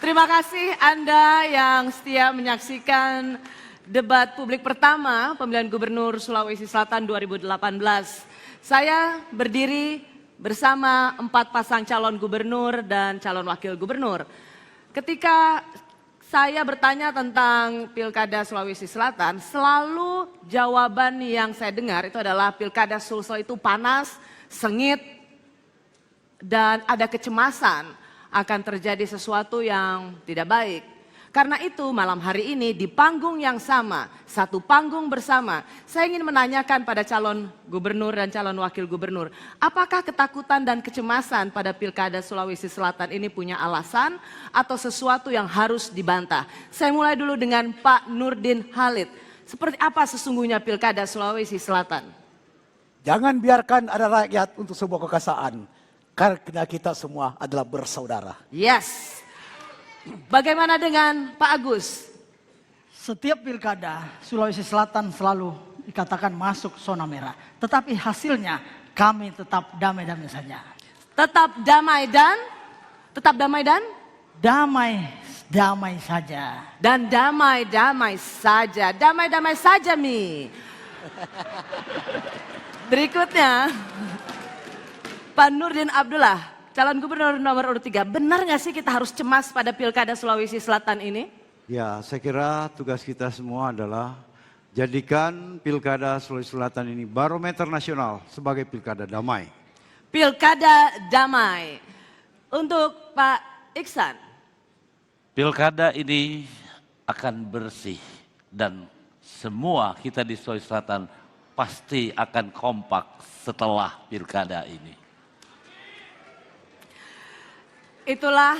Terima kasih Anda yang setia menyaksikan debat publik pertama pemilihan Gubernur Sulawesi Selatan 2018. Saya berdiri bersama 4 pasang calon gubernur dan calon wakil gubernur. Ketika saya bertanya tentang Pilkada Sulawesi Selatan, selalu jawaban yang saya dengar itu adalah Pilkada Sulsel itu panas, sengit, dan ada kecemasan akan terjadi sesuatu yang tidak baik. Karena itu malam hari ini di panggung yang sama, satu panggung bersama, saya ingin menanyakan pada calon gubernur dan calon wakil gubernur, apakah ketakutan dan kecemasan pada Pilkada Sulawesi Selatan ini punya alasan atau sesuatu yang harus dibantah? Saya mulai dulu dengan Pak Nurdin Halid. Seperti apa sesungguhnya Pilkada Sulawesi Selatan? Jangan biarkan ada rakyat untuk sebuah kekasaan. Karena kita semua adalah bersaudara. Yes. Bagaimana dengan Pak Agus? Setiap pilkada Sulawesi Selatan selalu dikatakan masuk zona merah. Tetapi hasilnya kami tetap damai-damai saja. Tetap damai dan? Tetap damai dan? Damai saja. Dan damai-damai saja. Damai-damai saja, Mi. Berikutnya, Pak Nurdin Abdullah, calon gubernur nomor urut 3. Benar nggak sih kita harus cemas pada Pilkada Sulawesi Selatan ini? Ya, saya kira tugas kita semua adalah jadikan Pilkada Sulawesi Selatan ini barometer nasional sebagai Pilkada damai. Pilkada damai. Untuk Pak Iksan. Pilkada ini akan bersih dan semua kita di Sulawesi Selatan pasti akan kompak setelah Pilkada ini. Itulah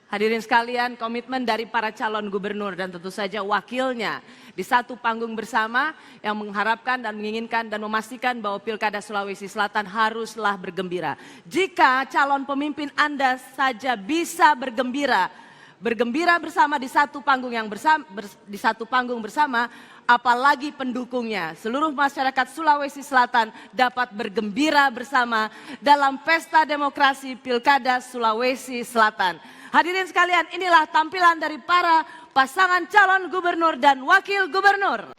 hadirin sekalian komitmen dari para calon gubernur dan tentu saja wakilnya di satu panggung bersama yang mengharapkan dan menginginkan dan memastikan bahwa Pilkada Sulawesi Selatan haruslah bergembira. Jika calon pemimpin Anda saja bisa bergembira bersama di satu panggung bersama, apalagi pendukungnya. Seluruh masyarakat Sulawesi Selatan dapat bergembira bersama dalam pesta demokrasi Pilkada Sulawesi Selatan. Hadirin sekalian, inilah tampilan dari para pasangan calon gubernur dan wakil gubernur.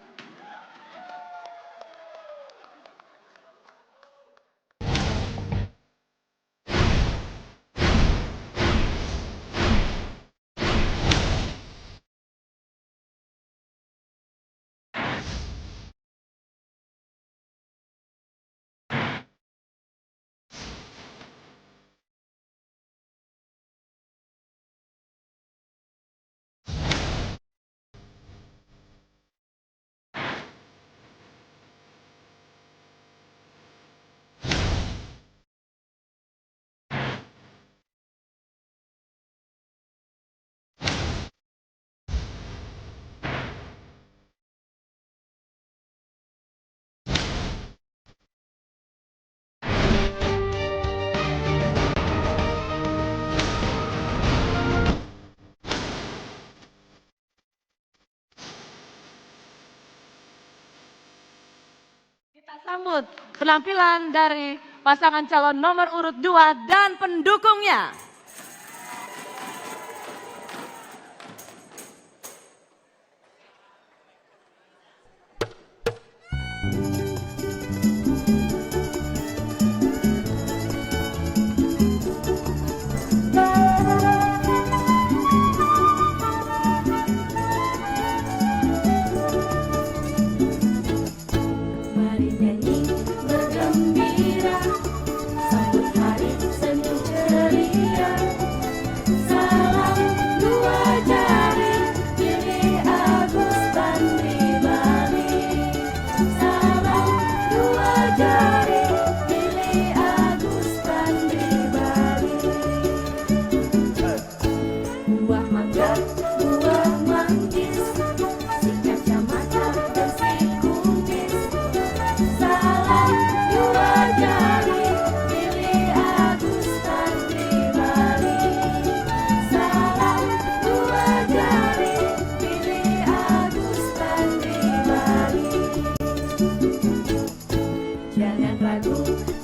Kita sambut penampilan dari pasangan calon nomor urut 2 dan pendukungnya.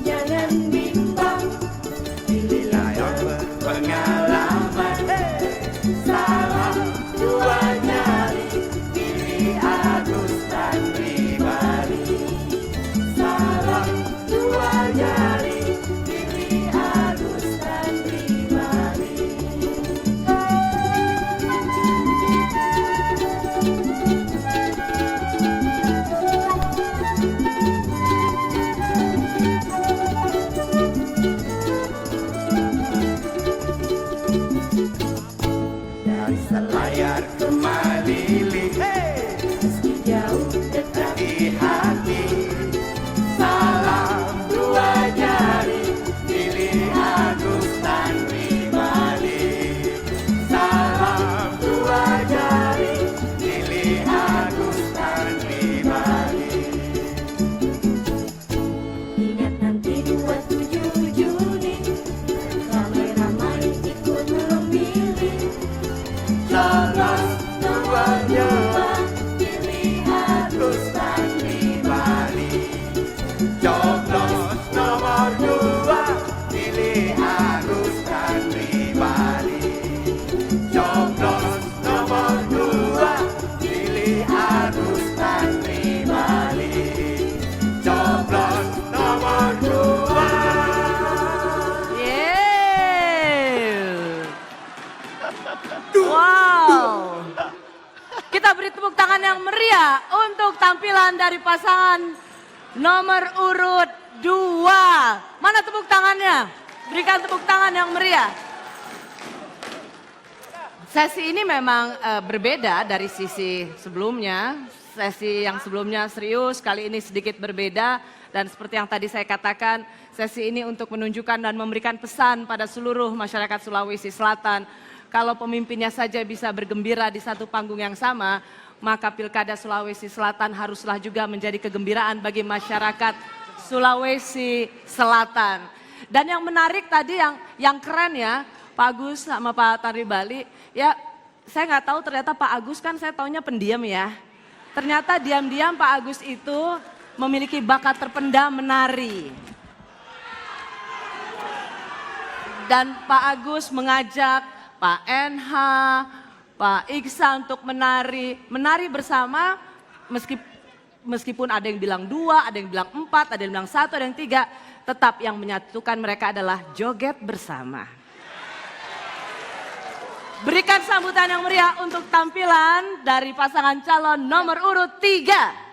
Jangan bimbang, pilihlah yang berpengalaman. pilih Agus Tandri Bali. Coblos nomor 2, pilih Agus Tandri Bali. Coblos nomor 2. Yeay. Wow. Kita beri tepuk tangan yang meriah untuk tampilan dari pasangan nomor urut 2. Mana tepuk tangannya? Berikan tepuk tangan yang meriah. Sesi ini memang berbeda dari sisi sebelumnya. Sesi yang sebelumnya serius, kali ini sedikit berbeda. Dan seperti yang tadi saya katakan, sesi ini untuk menunjukkan dan memberikan pesan pada seluruh masyarakat Sulawesi Selatan. Kalau pemimpinnya saja bisa bergembira di satu panggung yang sama, maka Pilkada Sulawesi Selatan haruslah juga menjadi kegembiraan bagi masyarakat Sulawesi Selatan. Dan yang menarik tadi yang keren ya, Pak Agus sama Pak Tandri Bali, ya saya nggak tahu ternyata Pak Agus kan saya taunya pendiam ya. Ternyata diam-diam Pak Agus itu memiliki bakat terpendam menari. Dan Pak Agus mengajak Pak NH, Pak Iksan untuk menari bersama meskipun ada yang bilang 2, ada yang bilang 4, ada yang bilang 1, ada yang 3, tetap yang menyatukan mereka adalah joget bersama. Berikan sambutan yang meriah untuk tampilan dari pasangan calon nomor urut 3.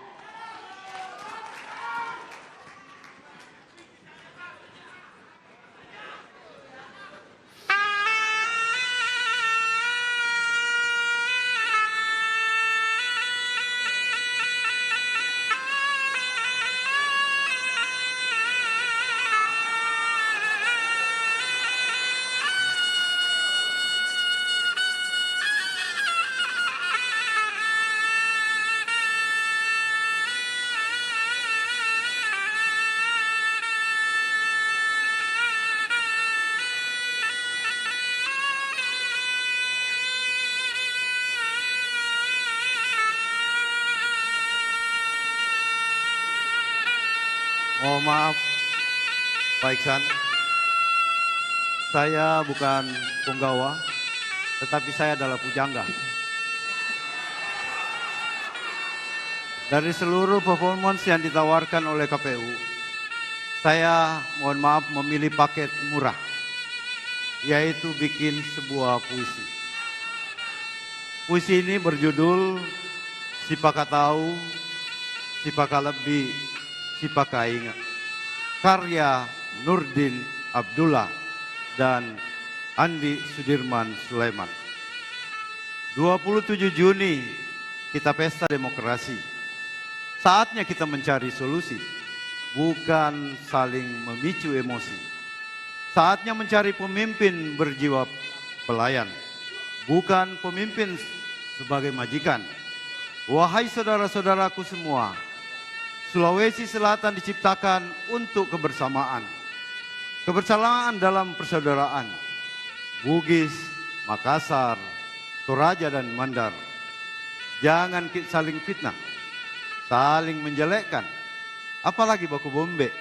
Mohon maaf, Pak Iksan. Saya bukan punggawa, tetapi saya adalah pujangga. Dari seluruh performance yang ditawarkan oleh KPU, saya mohon maaf memilih paket murah, yaitu bikin sebuah puisi. Puisi ini berjudul Sipaka Tahu, Sipaka Lebih, Sipaka Ingat, karya Nurdin Abdullah dan Andi Sudirman Sulaiman. 27 Juni kita pesta demokrasi. Saatnya kita mencari solusi, bukan saling memicu emosi. Saatnya mencari pemimpin berjiwa pelayan, bukan pemimpin sebagai majikan. Wahai saudara-saudaraku semua, Sulawesi Selatan diciptakan untuk kebersamaan. Kebersamaan dalam persaudaraan. Bugis, Makassar, Toraja dan Mandar. Jangan saling fitnah, saling menjelekkan, apalagi baku bombe.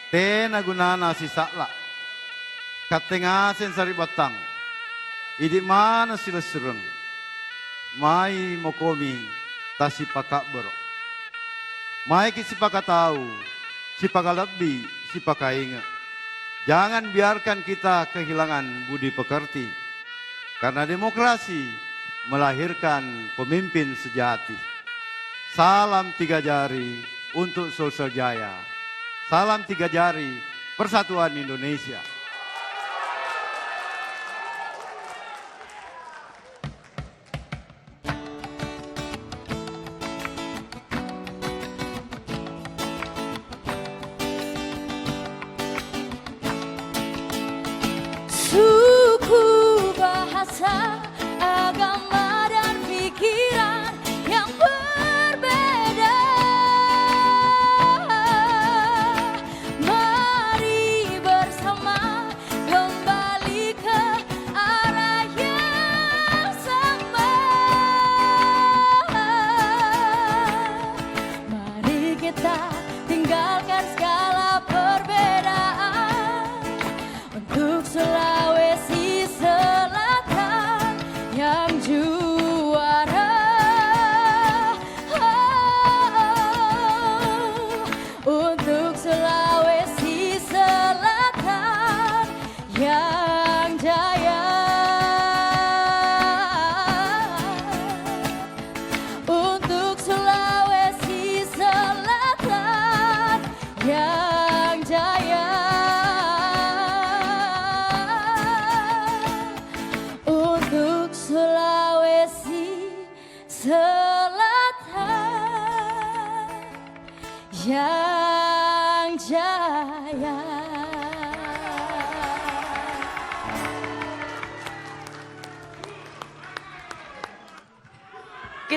Tena gunana si sakla, katengasen sari batang, idik mana sila sereng, mai mokomi tasipaka berok. Mai sipaka tahu, sipaka lebih, sipaka ingat. Jangan biarkan kita kehilangan budi pekerti. Karena demokrasi melahirkan pemimpin sejati. Salam 3 jari untuk Sulsel Jaya. Salam 3 jari Persatuan Indonesia. Suku, bahasa, agama dan pikiran yang berbeda. Mari bersama kembali ke arah yang sama. Mari kita tinggalkan segala perbedaan.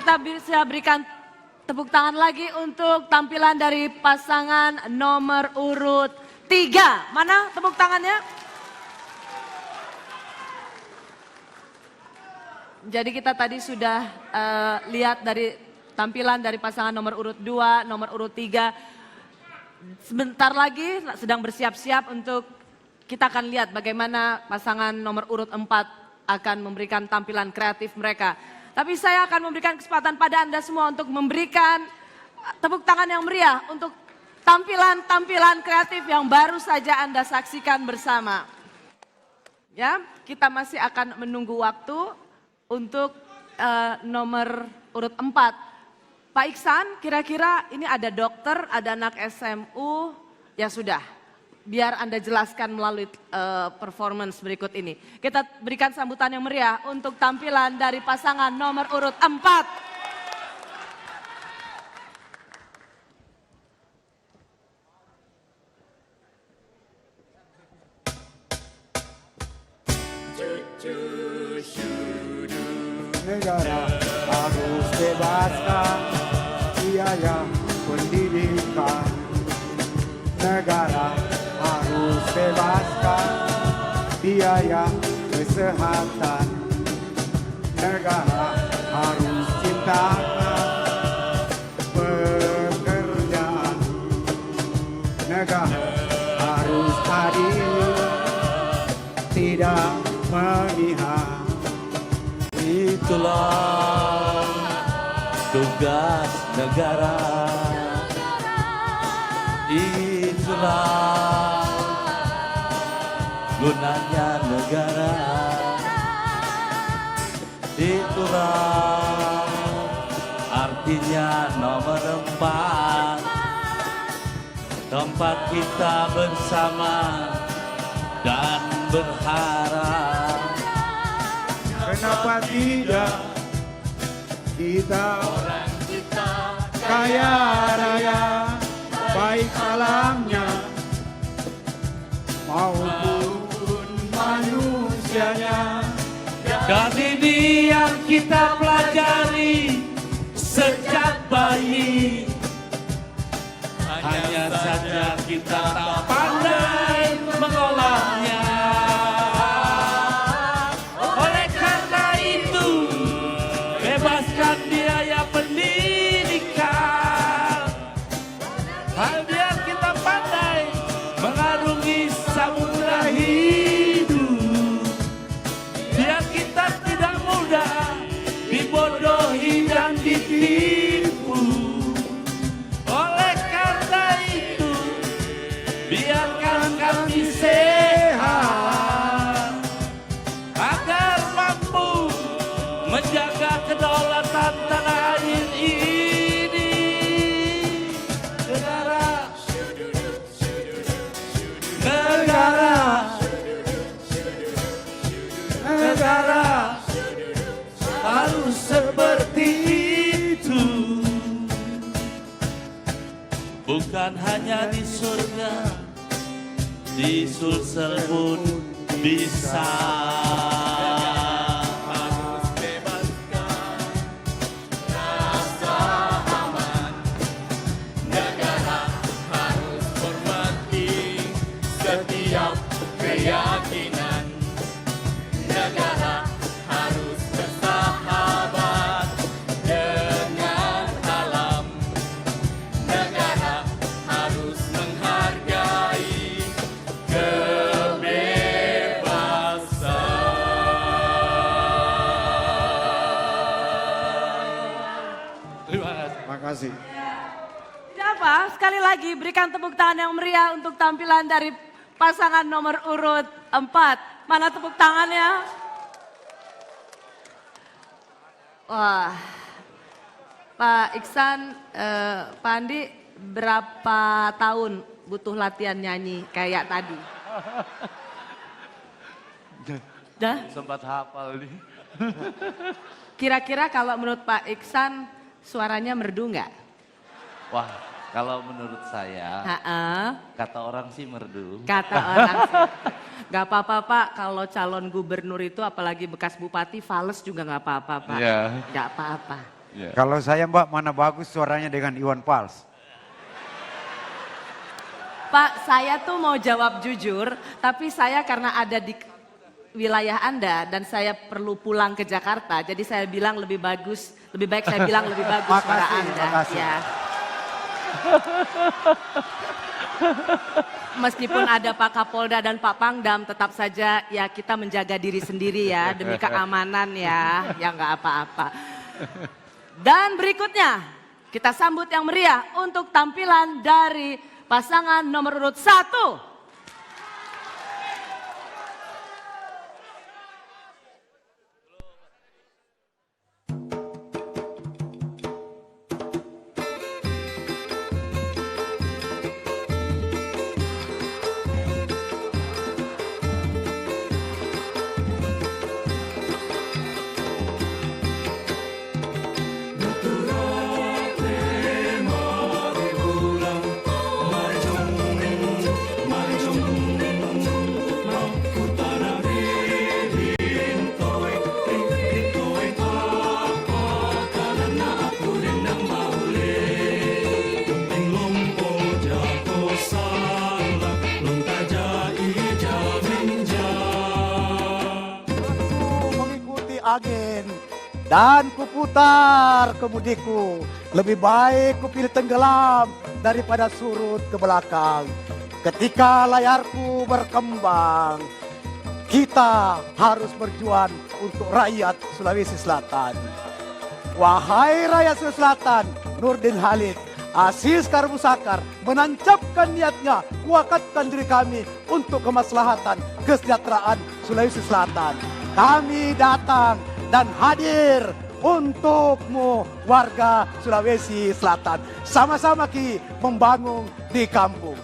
Kita bisa berikan tepuk tangan lagi untuk tampilan dari pasangan nomor urut 3. Mana tepuk tangannya? Jadi kita tadi sudah lihat dari tampilan dari pasangan nomor urut 2, nomor urut 3. Sebentar lagi sedang bersiap-siap untuk kita akan lihat bagaimana pasangan nomor urut 4 akan memberikan tampilan kreatif mereka. Tapi saya akan memberikan kesempatan pada Anda semua untuk memberikan tepuk tangan yang meriah untuk tampilan-tampilan kreatif yang baru saja Anda saksikan bersama. Ya, kita masih akan menunggu waktu untuk nomor urut 4. Pak Iksan, kira-kira ini ada dokter, ada anak SMU, ya sudah. Biar Anda jelaskan melalui performance berikut ini. Kita berikan sambutan yang meriah untuk tampilan dari pasangan nomor urut 4. Negara harus bebaskan biaya pendidikan. Negara harus bebaskan biaya kesehatan. Negara harus ciptakan pekerjaan. Negara harus adil, tidak memihak. Itulah tugas negara. Itulah gunanya negara. Itulah artinya nomor 4. Tempat kita bersama dan berharap. Kenapa tidak kita kaya raya, baik alamnya maupun manusianya. Dan ini yang kita pelajari sejak bayi. Hanya saja kita tak pandai mengolahnya. Oleh karena itu, bebaskan biaya pendidikan. Biar kita pandai mengarungi samudra hidup. Biar kita tidak mudah dibodohi dan ditipu. Oleh karena itu, biarkan kami sehat agar mampu menjaga kedaulatan tanah air ini. Negara harus seperti itu. Bukan hanya di surga, di Sulsel pun bisa. Harus bebaskan rasa aman. Negara harus hormati setiap keyakinan. Negara harus bersahabat dengan alam. Negara harus menghargai kebebasan. Terima kasih. Tidak apa, sekali lagi berikan tepuk tangan yang meriah untuk tampilan dari pasangan nomor urut 4. Mana tepuk tangannya? Wah, Pak Iksan, Pak Andi berapa tahun butuh latihan nyanyi kayak tadi? Dah? Sempat hafal nih. Kira-kira kalau menurut Pak Iksan suaranya merdu nggak? Wah, kalau menurut saya, kata orang sih merdu. Kata orang sih. Gak apa-apa Pak, kalau calon gubernur itu apalagi bekas bupati, fales juga gak apa-apa Pak. Iya. Gak apa-apa. Kalau saya Mbak, mana bagus suaranya dengan Iwan Fals. Pak, saya tuh mau jawab jujur, tapi saya karena ada di wilayah Anda dan saya perlu pulang ke Jakarta, jadi saya bilang lebih baik saya bilang lebih bagus suara Anda. Makasih. Ya. Meskipun ada Pak Kapolda dan Pak Pangdam, tetap saja ya kita menjaga diri sendiri ya demi keamanan ya nggak apa-apa. Dan berikutnya kita sambut yang meriah untuk tampilan dari pasangan nomor urut 1. Angin dan kuputar kemudiku, lebih baik kupilih tenggelam daripada surut ke belakang. Ketika layarku berkembang, kita harus berjuang untuk rakyat Sulawesi Selatan. Wahai rakyat Sulawesi Selatan, Nurdin Halid, Aziz Karmusakar menancapkan niatnya, kuatkan diri kami untuk kemaslahatan kesejahteraan Sulawesi Selatan. Kami datang dan hadir untukmu warga Sulawesi Selatan. Sama-sama Ki membangun di kampung.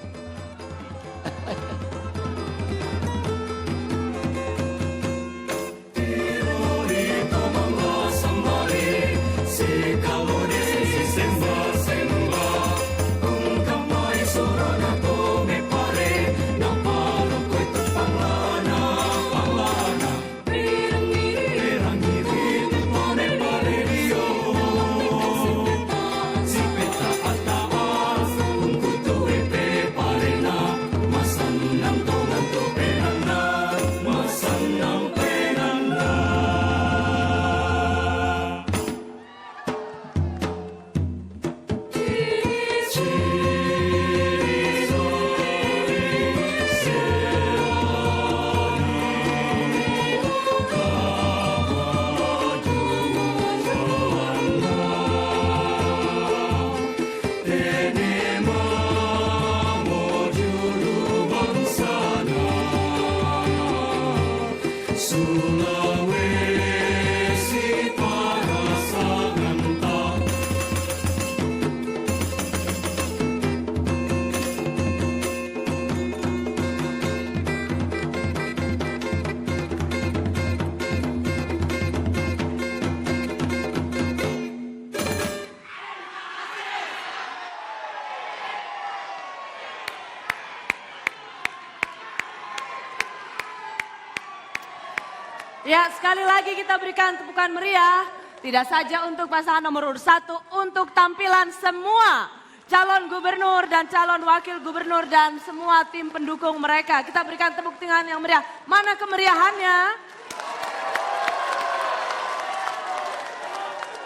Ya, sekali lagi kita berikan tepukan meriah. Tidak saja untuk pasangan nomor urut 1, untuk tampilan semua calon gubernur dan calon wakil gubernur dan semua tim pendukung mereka. Kita berikan tepuk tangan yang meriah. Mana kemeriahannya?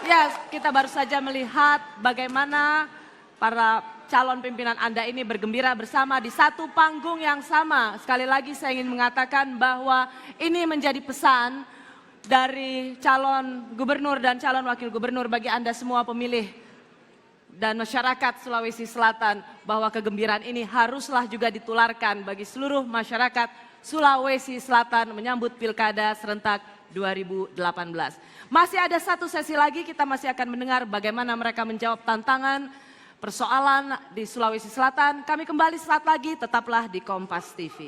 Ya, kita baru saja melihat bagaimana para calon pimpinan Anda ini bergembira bersama di satu panggung yang sama. Sekali lagi saya ingin mengatakan bahwa ini menjadi pesan dari calon gubernur dan calon wakil gubernur bagi Anda semua pemilih dan masyarakat Sulawesi Selatan, bahwa kegembiraan ini haruslah juga ditularkan bagi seluruh masyarakat Sulawesi Selatan menyambut Pilkada serentak 2018. Masih ada satu sesi lagi, kita masih akan mendengar bagaimana mereka menjawab tantangan persoalan di Sulawesi Selatan. Kami kembali sesaat lagi, tetaplah di Kompas TV.